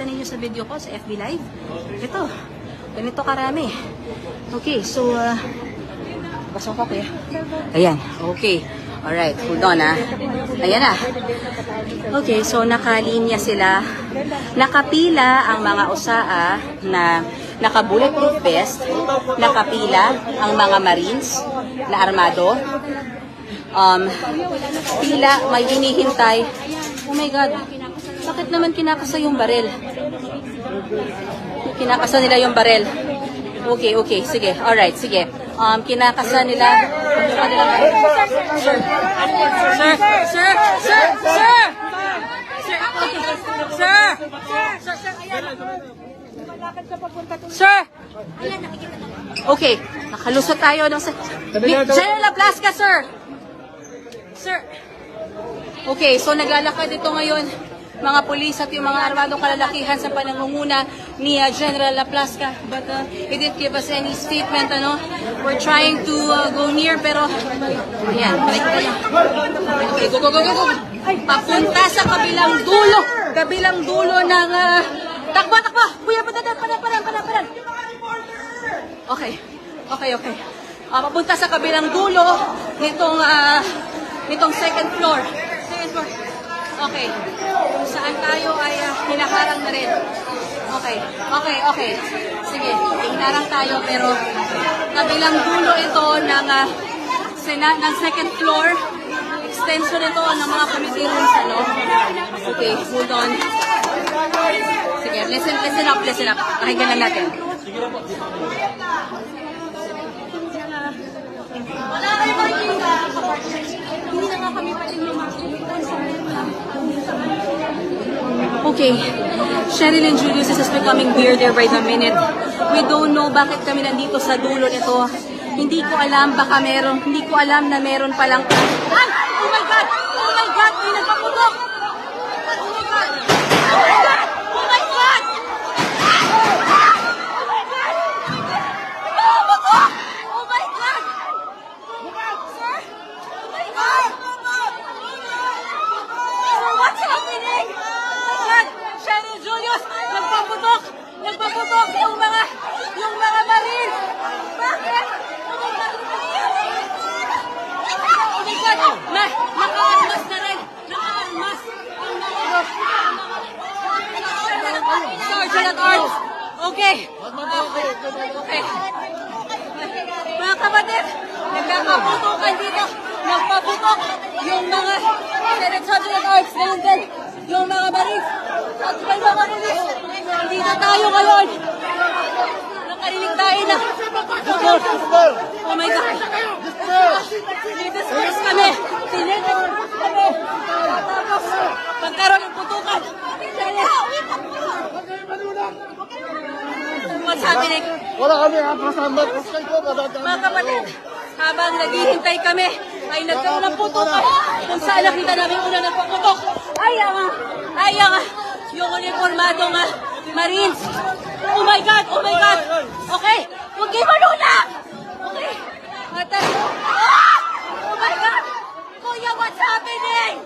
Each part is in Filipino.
nakita ninyo sa video ko, sa FB Live. Ito, ganito karami. Okay, so, basok ako kuya. Ayan, okay. Alright, hold on Ayan na. Okay, so nakalinya sila. Nakapila ang mga usaa na naka-bulletproof vest. Nakapila ang mga Marines na armado. Pila, may hinihintay. Oh my God, bakit naman kinakasa yung barel? Kinakasa nila yung barel. Okay, okay, sige. Alright, sige. Kinakasa nila. Sir, sir, sir, sir, sir, sir, sir, okay, nakalusot tayo ng General Ablasca, sir. Sir. Okay, so naglalakad ito ngayon mga pulis at yung mga armadong kalalakihan sa panangunguna ni General Ablasca, but he didn't give us any statement, We're trying to go near, pero ayan, okay, go, go, go, go, go. Papunta sa kabilang dulo ng takbo, kuya, padan. Okay, okay, okay. Papunta sa kabilang dulo nitong second floor. Okay. Kung saan tayo ay hinaharang na rin. Okay. Okay, okay. Sige, hinaharang tayo pero kabilang dulo ito ng second floor. Extension ito ng mga committee rooms, Okay, hold on. Sige, listen up. Pakinggan lang natin. Wala kayo makikita. Hindi na nga kami pwedeng lumakita. Okay, Cheryl and Julius, this is becoming weirder by the minute. We don't know bakit kami nandito sa dulo nito. Hindi ko alam na meron palang... Ay! Oh my God! Oh my God! May nagpaputok! Oh my God! Oh my God! Oh my God! Oh my God! Sir? Oh my God! Sir, what's happening? Cheryl Julius, nagpaputok yung mga Marines. Bakit? Oh my God, naka-armas na rin. Naka-armas. Sergeant at Arms. Okay. Okay. Mga kapatid, nagkakaputokan dito. Nagpaputok yung mga Sergeant at Arms. Ganun din. Yung mga Marines at may mga pulis. Hindi na tayo ngayon. Nakarinig tayo na. Oh my God. Disperse kami. Disperse kami. Tapos, pagkaroon ng putukan. What's happening? Wala kami kasama. Mga kapatid, habang naghihintay kami, ay nagkaroon ng putukan. Kung saan nakita namin una nagpaputok. Ay, yung uniformadong Marines. Oh my God, oh my God. Okay, huwag kayo malulak. Okay. Oh my God. Kuya, what's happening?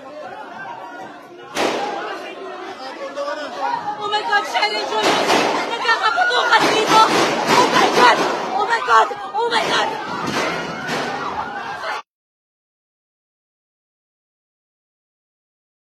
Oh my God, Cheryl Julius. Nagkakaputukan dito. Oh my God, oh my God, oh my God.